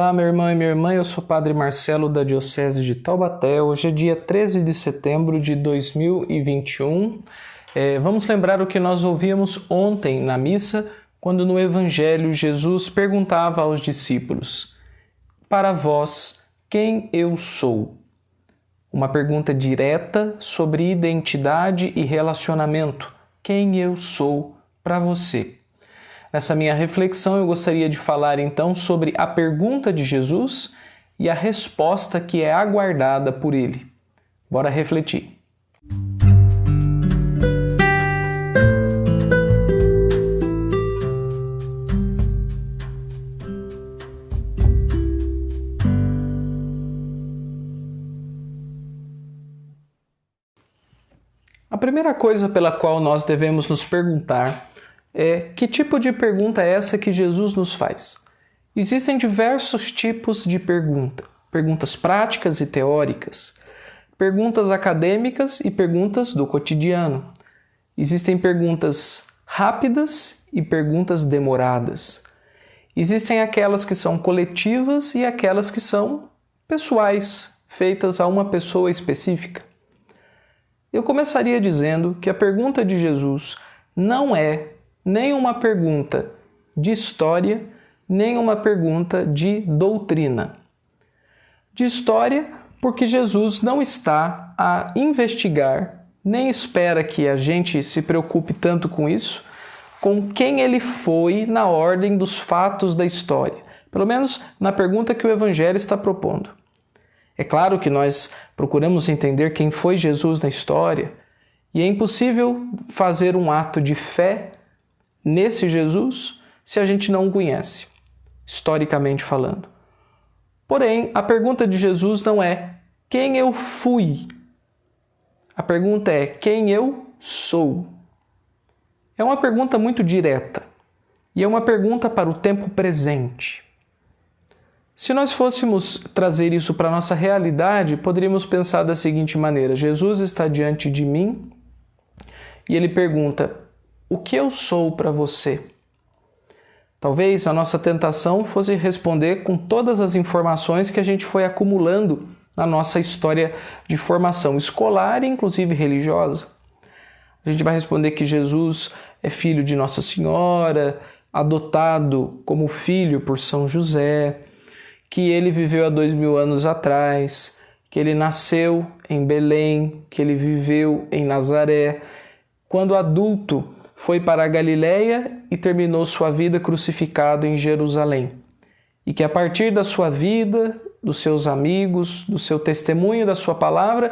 Olá, meu irmão e minha irmã, eu sou o Padre Marcelo da Diocese de Taubaté. Hoje é dia 13 de setembro de 2021. Vamos lembrar o que nós ouvimos ontem na missa, quando no Evangelho Jesus perguntava aos discípulos: para vós, quem eu sou? Uma pergunta direta sobre identidade e relacionamento. Quem eu sou para você? Nessa minha reflexão, eu gostaria de falar então sobre a pergunta de Jesus e a resposta que é aguardada por ele. Bora refletir. A primeira coisa pela qual nós devemos nos perguntar é: que tipo de pergunta é essa que Jesus nos faz? Existem diversos tipos de pergunta. Perguntas práticas e teóricas, perguntas acadêmicas e perguntas do cotidiano. Existem perguntas rápidas e perguntas demoradas. Existem aquelas que são coletivas e aquelas que são pessoais, feitas a uma pessoa específica. Eu começaria dizendo que a pergunta de Jesus não é nem uma pergunta de história, nem uma pergunta de doutrina. De história, porque Jesus não está a investigar, nem espera que a gente se preocupe tanto com isso, com quem ele foi na ordem dos fatos da história. Pelo menos na pergunta que o Evangelho está propondo. É claro que nós procuramos entender quem foi Jesus na história, e é impossível fazer um ato de fé nesse Jesus se a gente não o conhece, historicamente falando. Porém, a pergunta de Jesus não é quem eu fui. A pergunta é quem eu sou. É uma pergunta muito direta e é uma pergunta para o tempo presente. Se nós fôssemos trazer isso para a nossa realidade, poderíamos pensar da seguinte maneira: Jesus está diante de mim e ele pergunta: o que eu sou para você? Talvez a nossa tentação fosse responder com todas as informações que a gente foi acumulando na nossa história de formação escolar e inclusive religiosa. A gente vai responder que Jesus é filho de Nossa Senhora, adotado como filho por São José, que ele viveu há 2000 anos atrás, que ele nasceu em Belém, que ele viveu em Nazaré, quando adulto foi para a Galileia e terminou sua vida crucificado em Jerusalém. E que a partir da sua vida, dos seus amigos, do seu testemunho, da sua palavra,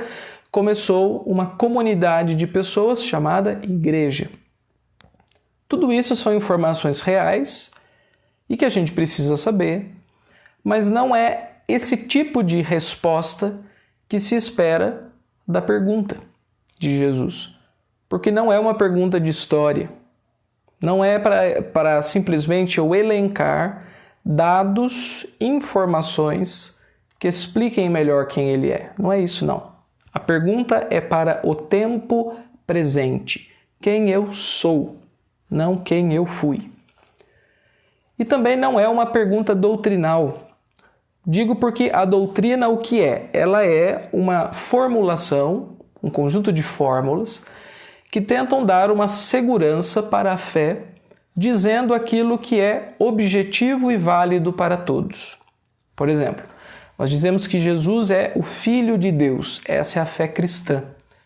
começou uma comunidade de pessoas chamada Igreja. Tudo isso são informações reais e que a gente precisa saber, mas não é esse tipo de resposta que se espera da pergunta de Jesus. Porque não é uma pergunta de história. Não é para simplesmente eu elencar dados, informações que expliquem melhor quem ele é. Não é isso, não. A pergunta é para o tempo presente. Quem eu sou, não quem eu fui. E também não é uma pergunta doutrinal. Digo porque a doutrina o que é? Ela é uma formulação, um conjunto de fórmulas que tentam dar uma segurança para a fé, dizendo aquilo que é objetivo e válido para todos. Por exemplo, nós dizemos que Jesus é o Filho de Deus. Essa é a fé cristã.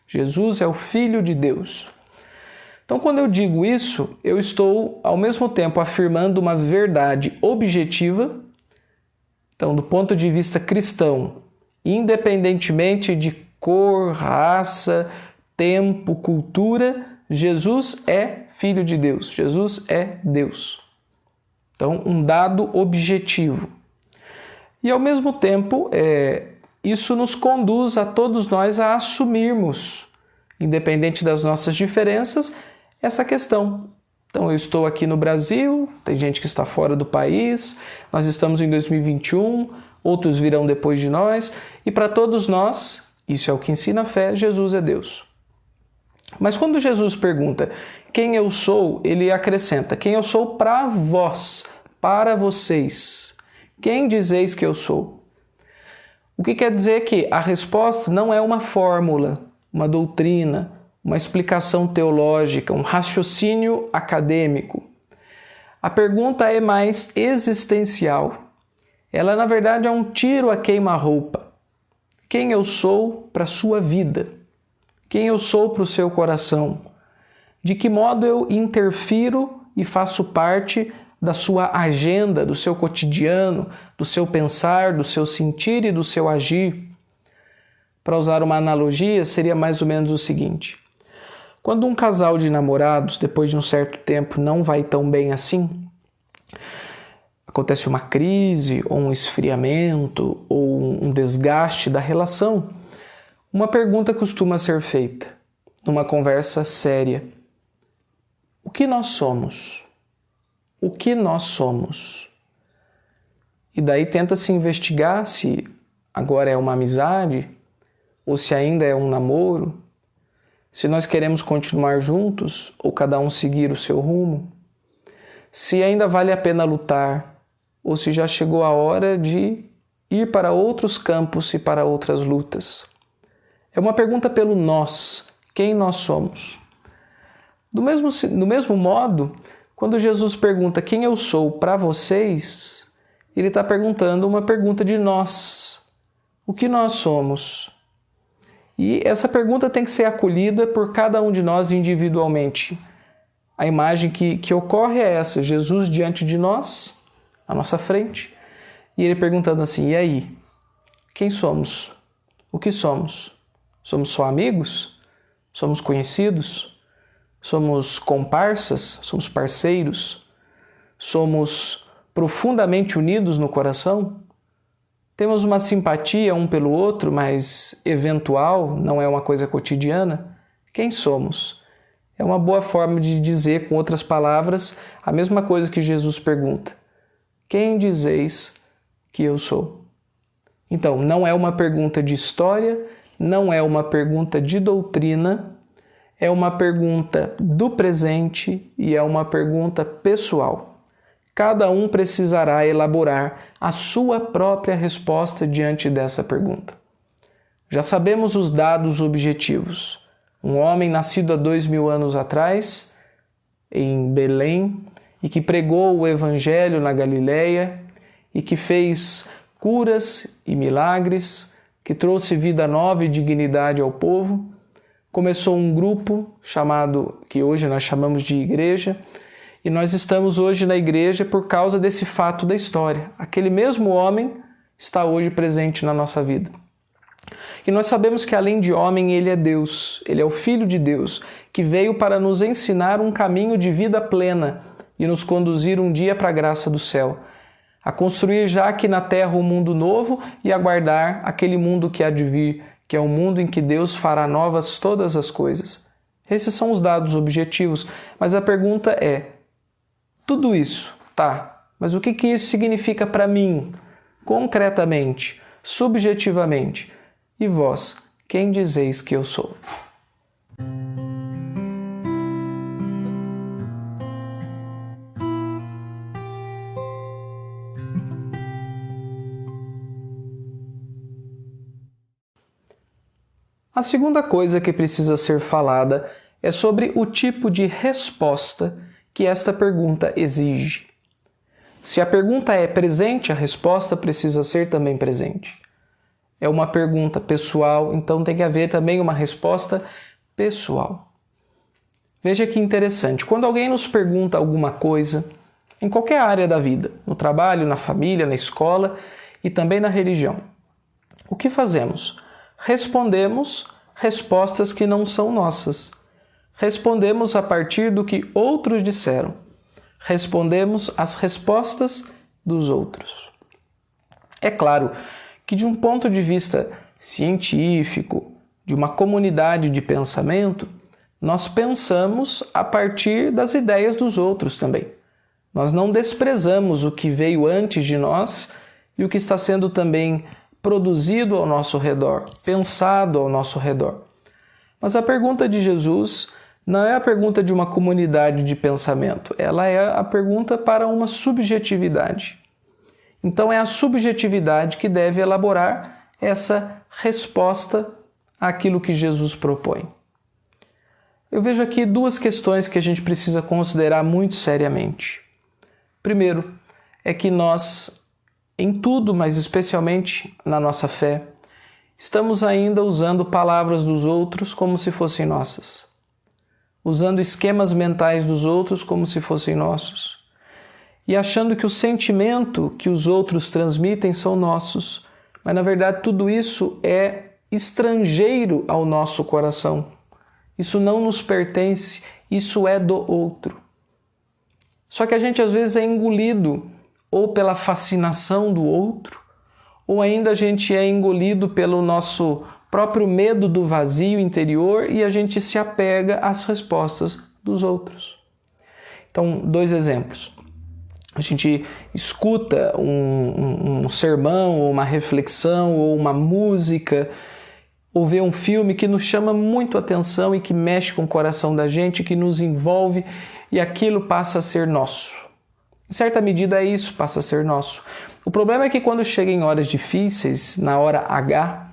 Jesus é o Filho de Deus. Então, quando eu digo isso, eu estou, ao mesmo tempo, afirmando uma verdade objetiva. Então, do ponto de vista cristão, independentemente de cor, raça, tempo, cultura, Jesus é Filho de Deus. Jesus é Deus. Então, um dado objetivo. E, ao mesmo tempo, isso nos conduz a todos nós a assumirmos, independente das nossas diferenças, essa questão. Então, eu estou aqui no Brasil, tem gente que está fora do país, nós estamos em 2021, outros virão depois de nós, e para todos nós, isso é o que ensina a fé, Jesus é Deus. Mas quando Jesus pergunta quem eu sou, ele acrescenta: quem eu sou para vós, para vocês. Quem dizeis que eu sou? O que quer dizer que a resposta não é uma fórmula, uma doutrina, uma explicação teológica, um raciocínio acadêmico. A pergunta é mais existencial. Ela, na verdade, é um tiro a queima-roupa. Quem eu sou para a sua vida? Quem eu sou para o seu coração? De que modo eu interfiro e faço parte da sua agenda, do seu cotidiano, do seu pensar, do seu sentir e do seu agir? Para usar uma analogia, seria mais ou menos o seguinte: quando um casal de namorados, depois de um certo tempo, não vai tão bem assim, acontece uma crise, ou um esfriamento, ou um desgaste da relação, uma pergunta costuma ser feita, numa conversa séria: o que nós somos? O que nós somos? E daí tenta-se investigar se agora é uma amizade, ou se ainda é um namoro, se nós queremos continuar juntos, ou cada um seguir o seu rumo, se ainda vale a pena lutar, ou se já chegou a hora de ir para outros campos e para outras lutas. É uma pergunta pelo nós, quem nós somos. Do mesmo modo, quando Jesus pergunta quem eu sou para vocês, ele está perguntando uma pergunta de nós. O que nós somos? E essa pergunta tem que ser acolhida por cada um de nós individualmente. A imagem que ocorre é essa: Jesus diante de nós, à nossa frente, e ele perguntando assim: e aí? Quem somos? O que somos? Somos só amigos? Somos conhecidos? Somos comparsas? Somos parceiros? Somos profundamente unidos no coração? Temos uma simpatia um pelo outro, mas eventual, não é uma coisa cotidiana? Quem somos? É uma boa forma de dizer, com outras palavras, a mesma coisa que Jesus pergunta: quem dizeis que eu sou? Então, não é uma pergunta de história, não é uma pergunta de doutrina, é uma pergunta do presente e é uma pergunta pessoal. Cada um precisará elaborar a sua própria resposta diante dessa pergunta. Já sabemos os dados objetivos. Um homem nascido há 2000 anos atrás, em Belém, e que pregou o Evangelho na Galileia, e que fez curas e milagres, que trouxe vida nova e dignidade ao povo, começou um grupo chamado, que hoje nós chamamos de igreja, e nós estamos hoje na igreja por causa desse fato da história. Aquele mesmo homem está hoje presente na nossa vida. E nós sabemos que além de homem, ele é Deus, ele é o Filho de Deus, que veio para nos ensinar um caminho de vida plena e nos conduzir um dia para a graça do céu, a construir já aqui na terra um mundo novo e aguardar aquele mundo que há de vir, que é o mundo em que Deus fará novas todas as coisas. Esses são os dados objetivos, mas a pergunta é: tudo isso, tá, mas o que isso significa para mim, concretamente, subjetivamente? E vós, quem dizeis que eu sou? A segunda coisa que precisa ser falada é sobre o tipo de resposta que esta pergunta exige. Se a pergunta é presente, a resposta precisa ser também presente. É uma pergunta pessoal, então tem que haver também uma resposta pessoal. Veja que interessante, quando alguém nos pergunta alguma coisa, em qualquer área da vida, no trabalho, na família, na escola e também na religião, o que fazemos? Respondemos respostas que não são nossas. Respondemos a partir do que outros disseram. Respondemos as respostas dos outros. É claro que, de um ponto de vista científico, de uma comunidade de pensamento, nós pensamos a partir das ideias dos outros também. Nós não desprezamos o que veio antes de nós e o que está sendo também produzido ao nosso redor, pensado ao nosso redor. Mas a pergunta de Jesus não é a pergunta de uma comunidade de pensamento, ela é a pergunta para uma subjetividade. Então é a subjetividade que deve elaborar essa resposta àquilo que Jesus propõe. Eu vejo aqui duas questões que a gente precisa considerar muito seriamente. Primeiro, é que nós, em tudo, mas especialmente na nossa fé, estamos ainda usando palavras dos outros como se fossem nossas, usando esquemas mentais dos outros como se fossem nossos, e achando que o sentimento que os outros transmitem são nossos, mas na verdade tudo isso é estrangeiro ao nosso coração. Isso não nos pertence, isso é do outro. Só que a gente às vezes é engolido ou pela fascinação do outro, ou ainda a gente é engolido pelo nosso próprio medo do vazio interior e a gente se apega às respostas dos outros. Então, dois exemplos. A gente escuta um sermão, ou uma reflexão, ou uma música, ou vê um filme que nos chama muito a atenção e que mexe com o coração da gente, que nos envolve e aquilo passa a ser nosso. Em certa medida é isso, passa a ser nosso. O problema é que quando chega em horas difíceis, na hora H,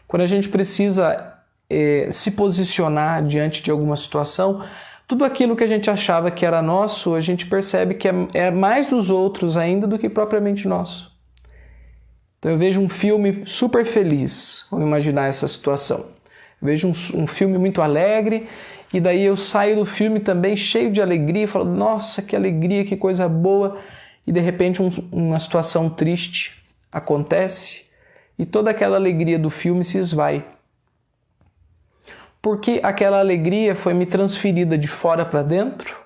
quando a gente precisa se posicionar diante de alguma situação, tudo aquilo que a gente achava que era nosso, a gente percebe que é mais dos outros ainda do que propriamente nosso. Então eu vejo um filme super feliz, vamos imaginar essa situação. Eu vejo um filme muito alegre e daí eu saio do filme também cheio de alegria e falo, nossa, que alegria, que coisa boa. E de repente uma situação triste acontece e toda aquela alegria do filme se esvai. Porque aquela alegria foi me transferida de fora para dentro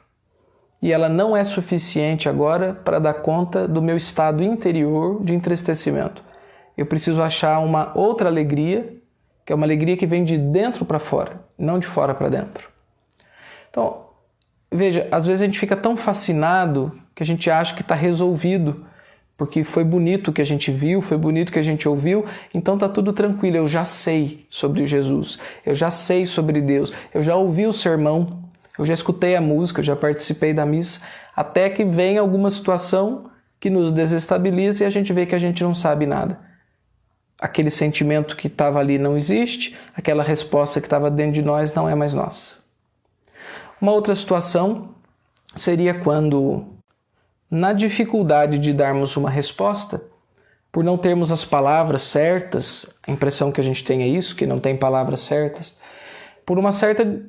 e ela não é suficiente agora para dar conta do meu estado interior de entristecimento. Eu preciso achar uma outra alegria, que é uma alegria que vem de dentro para fora, não de fora para dentro. Então, veja, às vezes a gente fica tão fascinado que a gente acha que está resolvido, porque foi bonito o que a gente viu, foi bonito o que a gente ouviu, então está tudo tranquilo, eu já sei sobre Jesus, eu já sei sobre Deus, eu já ouvi o sermão, eu já escutei a música, eu já participei da missa, até que vem alguma situação que nos desestabiliza e a gente vê que a gente não sabe nada. Aquele sentimento que estava ali não existe, aquela resposta que estava dentro de nós não é mais nossa. Uma outra situação seria quando, na dificuldade de darmos uma resposta, por não termos as palavras certas, a impressão que a gente tem é isso, que não tem palavras certas, por uma certa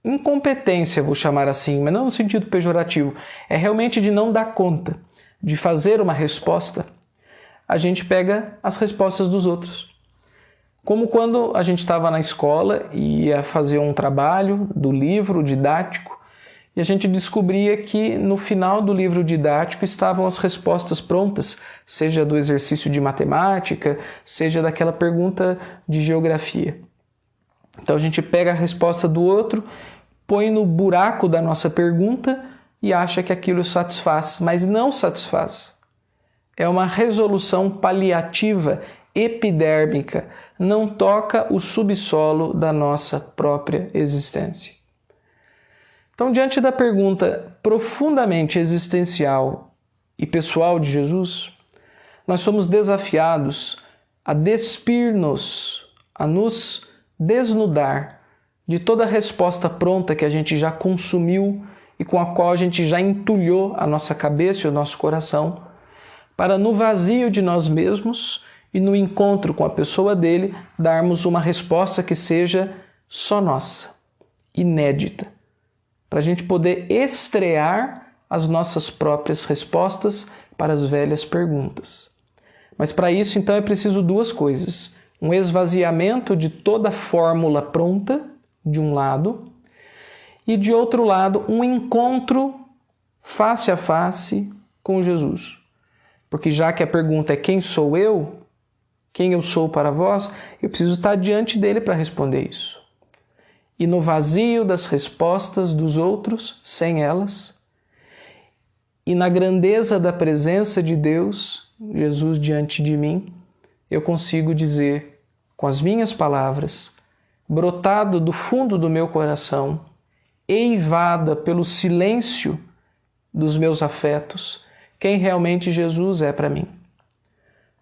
incompetência, vou chamar assim, mas não no sentido pejorativo, é realmente de não dar conta, de fazer uma resposta, a gente pega as respostas dos outros. Como quando a gente estava na escola e ia fazer um trabalho do livro didático, e a gente descobria que no final do livro didático estavam as respostas prontas, seja do exercício de matemática, seja daquela pergunta de geografia. Então a gente pega a resposta do outro, põe no buraco da nossa pergunta e acha que aquilo satisfaz, mas não satisfaz. É uma resolução paliativa, epidérmica, não toca o subsolo da nossa própria existência. Então, diante da pergunta profundamente existencial e pessoal de Jesus, nós somos desafiados a despir-nos, a nos desnudar de toda a resposta pronta que a gente já consumiu e com a qual a gente já entulhou a nossa cabeça e o nosso coração, para no vazio de nós mesmos e no encontro com a pessoa dele, darmos uma resposta que seja só nossa, inédita, para a gente poder estrear as nossas próprias respostas para as velhas perguntas. Mas para isso, então, é preciso duas coisas. Um esvaziamento de toda a fórmula pronta, de um lado, e de outro lado, um encontro face a face com Jesus. Porque já que a pergunta é quem sou eu, quem eu sou para vós, eu preciso estar diante dele para responder isso. E no vazio das respostas dos outros, sem elas, e na grandeza da presença de Deus, Jesus diante de mim, eu consigo dizer com as minhas palavras, brotado do fundo do meu coração, eivada pelo silêncio dos meus afetos, quem realmente Jesus é para mim.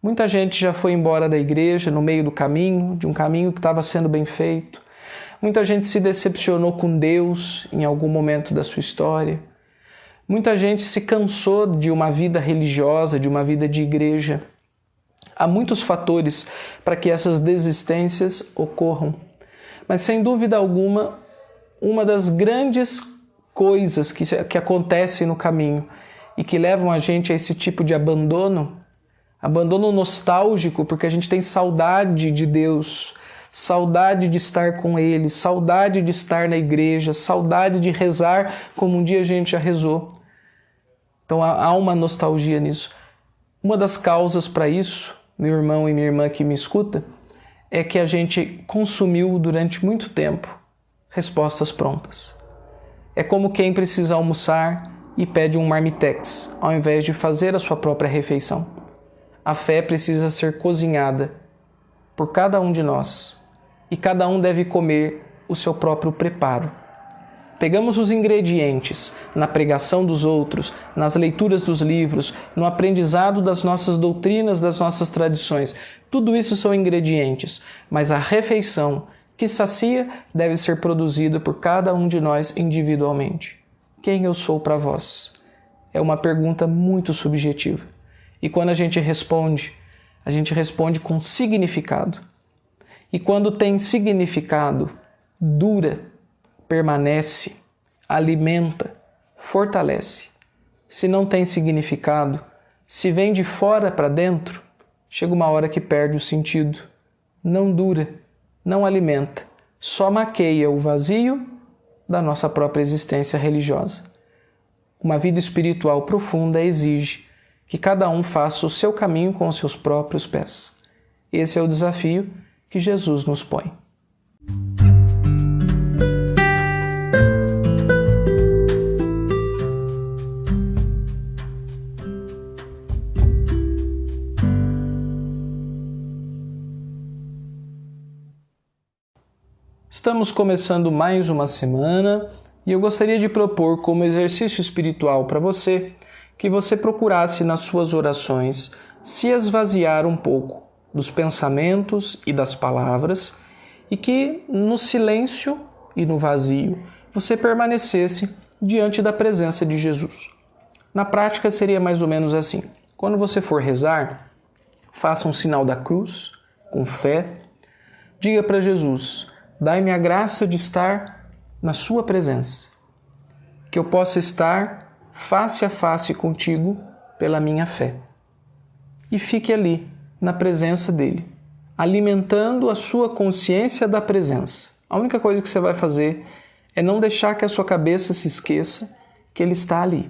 Muita gente já foi embora da igreja no meio do caminho, de um caminho que estava sendo bem feito. Muita gente se decepcionou com Deus em algum momento da sua história. Muita gente se cansou de uma vida religiosa, de uma vida de igreja. Há muitos fatores para que essas desistências ocorram. Mas, sem dúvida alguma, uma das grandes coisas que acontecem no caminho e que levam a gente a esse tipo de abandono nostálgico, porque a gente tem saudade de Deus, saudade de estar com Ele, saudade de estar na igreja, saudade de rezar como um dia a gente já rezou. Então há uma nostalgia nisso. Uma das causas para isso, meu irmão e minha irmã que me escuta, é que a gente consumiu durante muito tempo respostas prontas. É como quem precisa almoçar e pede um marmitex, ao invés de fazer a sua própria refeição. A fé precisa ser cozinhada por cada um de nós, e cada um deve comer o seu próprio preparo. Pegamos os ingredientes na pregação dos outros, nas leituras dos livros, no aprendizado das nossas doutrinas, das nossas tradições. Tudo isso são ingredientes, mas a refeição que sacia deve ser produzida por cada um de nós individualmente. Quem eu sou para vós? É uma pergunta muito subjetiva. E quando a gente responde com significado. E quando tem significado, dura, permanece, alimenta, fortalece. Se não tem significado, se vem de fora para dentro, chega uma hora que perde o sentido. Não dura, não alimenta, só maqueia o vazio da nossa própria existência religiosa. Uma vida espiritual profunda exige que cada um faça o seu caminho com os seus próprios pés. Esse é o desafio que Jesus nos põe. Estamos começando mais uma semana e eu gostaria de propor como exercício espiritual para você que você procurasse nas suas orações se esvaziar um pouco dos pensamentos e das palavras e que no silêncio e no vazio você permanecesse diante da presença de Jesus. Na prática seria mais ou menos assim. Quando você for rezar, faça um sinal da cruz com fé, diga para Jesus: dai-me a graça de estar na sua presença, que eu possa estar face a face contigo pela minha fé. E fique ali, na presença dele, alimentando a sua consciência da presença. A única coisa que você vai fazer é não deixar que a sua cabeça se esqueça que ele está ali.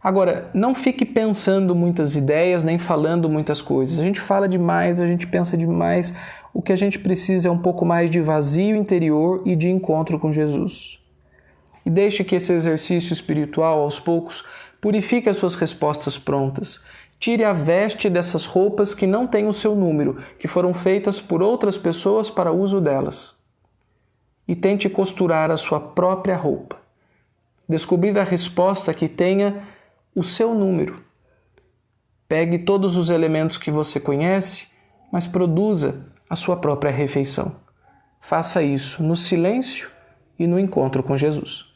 Agora, não fique pensando muitas ideias, nem falando muitas coisas. A gente fala demais, a gente pensa demais. O que a gente precisa é um pouco mais de vazio interior e de encontro com Jesus. E deixe que esse exercício espiritual, aos poucos, purifique as suas respostas prontas. Tire a veste dessas roupas que não têm o seu número, que foram feitas por outras pessoas para uso delas. E tente costurar a sua própria roupa. Descobrir a resposta que tenha o seu número. Pegue todos os elementos que você conhece, mas produza a sua própria refeição. Faça isso no silêncio e no encontro com Jesus.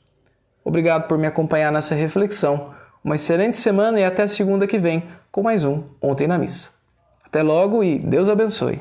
Obrigado por me acompanhar nessa reflexão. Uma excelente semana e até segunda que vem com mais um Ontem na Missa. Até logo e Deus abençoe.